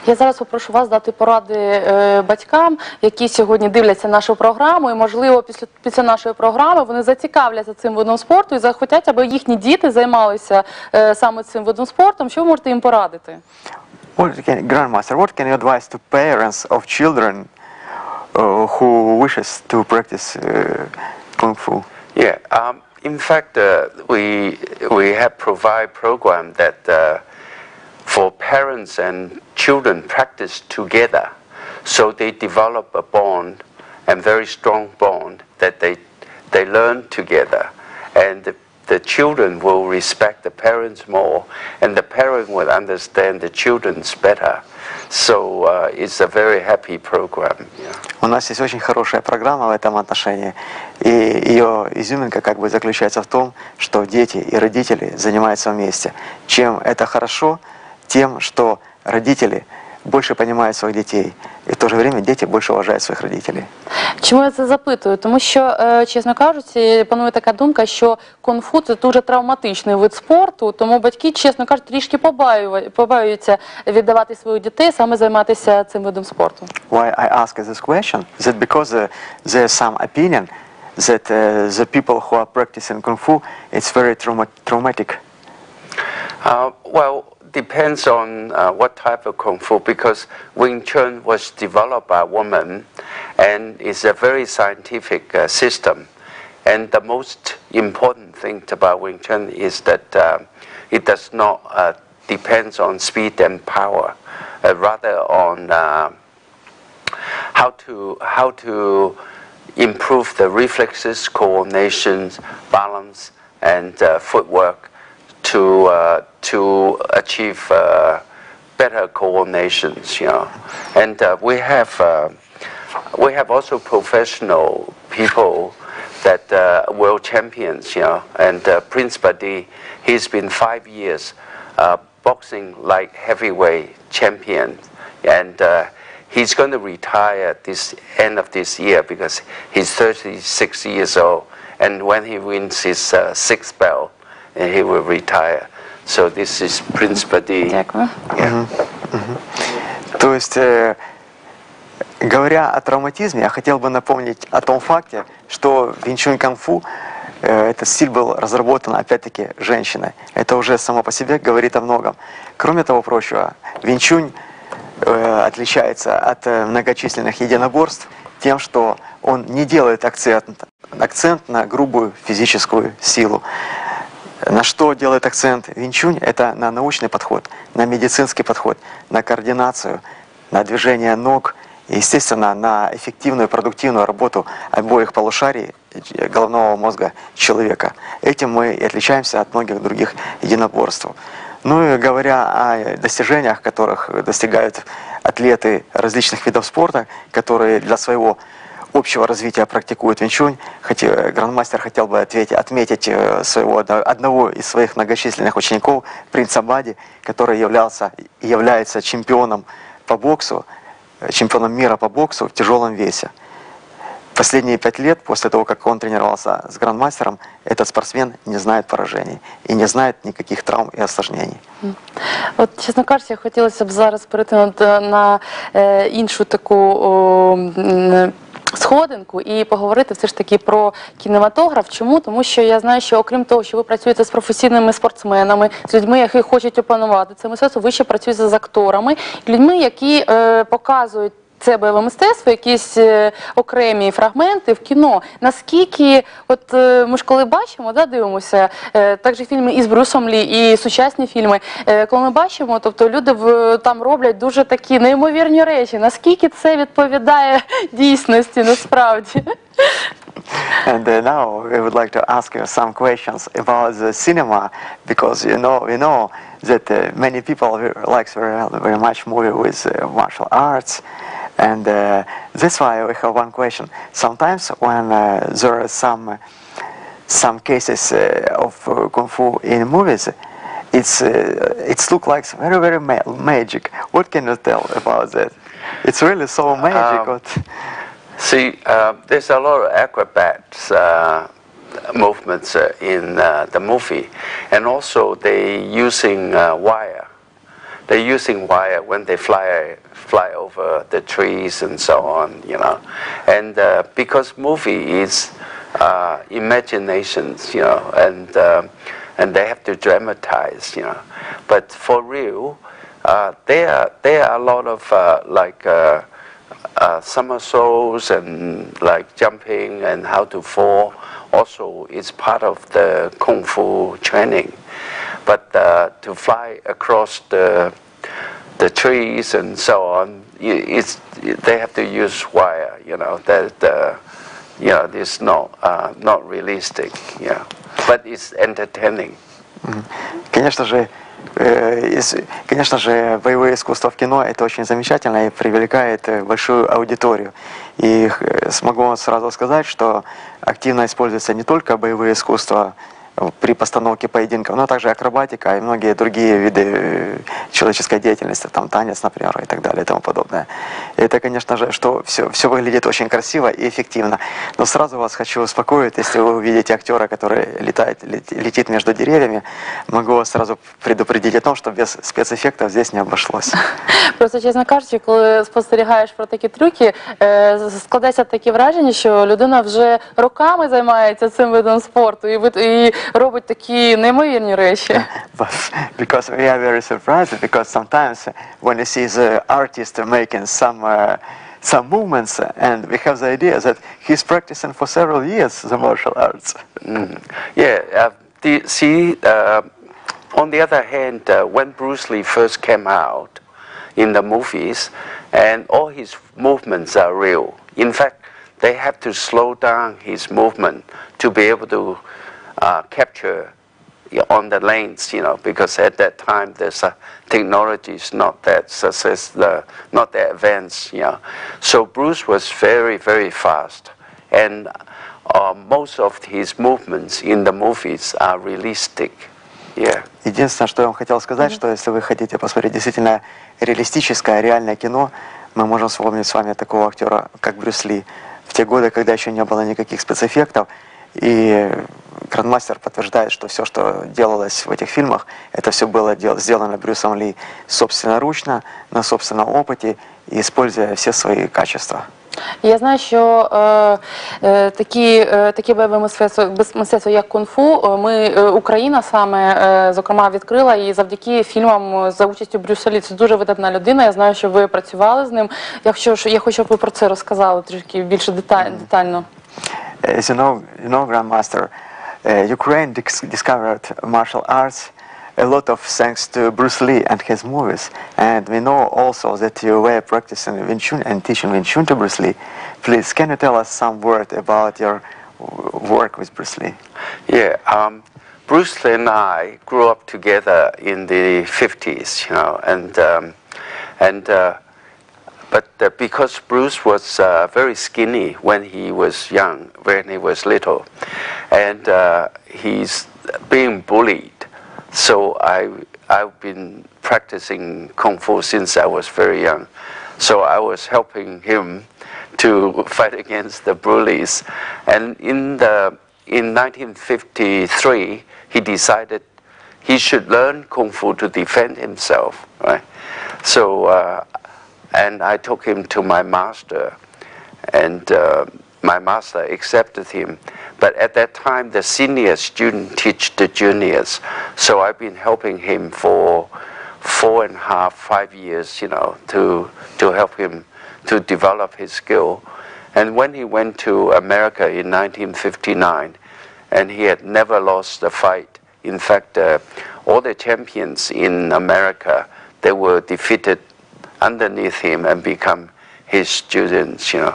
Я зараз попрошу вас дати поради батькам, які сьогодні дивляться нашу програму, і, можливо, після нашої програми вони зацікавляться цим видом спорту і захотять, аби їхні діти займалися саме цим видом спорту. Що ви можете їм порадити? Grandmaster, what can you advise to parents of children who wishes to practice Kung Fu? Yeah, in fact, we have provide program that for parents and children practice together, so they develop a bond, and very strong bond that they learn together, and the children will respect the parents more, and the parent will understand the children's better. So it's a very happy program. Yeah. У нас есть очень хорошая программа в этом отношении, и ее изюминка как бы заключается в том, что дети и родители занимаются вместе. Чем это хорошо, тем, что родители більше розуміють своїх дітей, і в то же время діти більше вважають своїх батьків. Чому я це запитую? Тому що, чесно кажучи, панує така думка, що кунг-фу – це дуже травматичний вид спорту, тому батьки, чесно кажуть, трішки побаюються віддавати своїх дітей, саме займатися цим видом спорту. Why I ask this question? That because there's some opinion that the people who are practicing kung fu, it's very traumatic. Well, depends on what type of Kung Fu, because Wing Chun was developed by a woman and is a very scientific system. And the most important thing about Wing Chun is that it does not depend on speed and power, rather on how to improve the reflexes, coordination, balance, and footwork to achieve better coordinations, you know. And we have also professional people that world champions, you know. And Prince Badi, he's been 5 years boxing like heavyweight champion, and he's going to retire this end of this year because he's 36 years old. And when he wins his 6th belt, he will retire. So this is Prince Badi. Yeah. То есть, говоря о травматизме, я хотел бы напомнить о том факте, что винчунь кунг-фу, этот стиль был разработан, опять-таки, женщиной. Это уже само по себе говорит о многом. Кроме того прочего, винчунь отличается от многочисленных единоборств тем, что он не делает акцент на грубую физическую силу. На что делает акцент винчунь? Это на научный подход, на медицинский подход, на координацию, на движение ног и, естественно, на эффективную, продуктивную работу обоих полушарий головного мозга человека. Этим мы и отличаемся от многих других единоборств. Ну и говоря о достижениях, которых достигают атлеты различных видов спорта, которые для своего общего развития практикует винчунь, Грандмастер хотел бы отметить одного из своих многочисленных учеников, принца Бади, который является чемпионом по боксу, чемпионом мира по боксу в тяжелом весе. Последние 5 лет, после того, как он тренировался с Грандмастером, этот спортсмен не знает поражений и не знает никаких травм и осложнений. От, чесно кажучи, хотілося б зараз перейти на іншу таку сходинку і поговорити все ж таки про кінематограф. Чому? Тому що я знаю, що окрім того, що ви працюєте з професійними спортсменами, з людьми, які хочуть опанувати це мистецтво, ви ще працюєте з акторами, людьми, які показують це бойове мистецтво, якісь окремі фрагменти в кіно. Наскільки, от ми ж коли бачимо, дивимося, також фільми із Брюсом Лі, і сучасні фільми, коли ми бачимо, тобто люди там роблять дуже такі неймовірні речі. Наскільки це відповідає дійсності, насправді? And now we would like to ask you some questions about the cinema, because we know that many people like very much movie with martial arts. And that's why we have one question. Sometimes when there are some cases of kung fu in movies, it's look like very magic. What can you tell about that? It's really so magic. See, there's a lot of acrobats movements in the movie, and also they using wire they're using wire when they fly over the trees and so on, you know. And because movie is imaginations, you know, and they have to dramatize, you know. But for real, there are a lot of somersaults and like jumping and how to fall. Also, it's part of the kung fu training. But to fly across the trees and so on, they have to use wire. You know that it's not realistic. Yeah, but it's entertaining. Конечно же, боевое искусство в кино это очень замечательно и привлекает большую аудиторию. И смогу вам сразу сказать, что активно используются не только боевые искусства при постановке поединков, но также акробатика и многие другие виды человеческой деятельности, там танец, например, и так далее и тому подобное. И это, конечно же, что все выглядит очень красиво и эффективно. Но сразу вас хочу успокоить, если вы увидите актера, который летит между деревьями, могу вас сразу предупредить о том, что без спецэффектов здесь не обошлось. Просто, чесно кажучи, коли спостерігаєш про такі трюки, складається таке враження, що людина вже роками займається цим видом спорту і робить такі неймовірні речі. Because we are very surprised, because sometimes when you see the artist making some movements, and we have the idea that he's practicing for several years the martial arts. Yeah, on the other hand, when Bruce Lee first came out in the movies, and all his movements are real. In fact, they have to slow down his movement to be able to capture on the lanes, you know, because at that time the technology is not that not that advanced, you know. So Bruce was very, very fast, and most of his movements in the movies are realistic. Yeah. Единственное, что я вам хотел сказать, что если вы хотите посмотреть действительно реалистическое, реальное кино, мы можем вспомнить с вами такого актера, как Брюс Ли, в те годы, когда еще не было никаких спецэффектов, и Grandmaster подтверждает, что все, что делалось в этих фильмах, это все было сделано Брюсом Ли собственноручно, на собственном опыте, и используя все свои качества. Я знаю, що такі бойові мистецтва, як кунг-фу, Україна саме, зокрема, відкрила і завдяки фільмам за участю Брюса Лі. Це дуже видатна людина, я знаю, що ви працювали з ним. Я хочу, щоб ви про це розказали трішки більше детально. As you know, Grandmaster, Ukraine discovered martial arts a lot of thanks to Bruce Lee and his movies. And we know also that you were practicing Wing Chun and teaching Wing Chun to Bruce Lee. Please, can you tell us some word about your work with Bruce Lee? Yeah, Bruce Lee and I grew up together in the 50s, you know, but because Bruce was very skinny when he was young, when he was little, and he's being bullied. So I've been practicing Kung Fu since I was very young. So I was helping him to fight against the bullies. And in 1953, he decided he should learn Kung Fu to defend himself, right? So, and I took him to my master, and my master accepted him. But at that time, the senior student teach the juniors. So I've been helping him for 4.5, 5 years, you know, to help him to develop his skill. And when he went to America in 1959, and he had never lost a fight. In fact, all the champions in America, they were defeated underneath him and become his students, you know.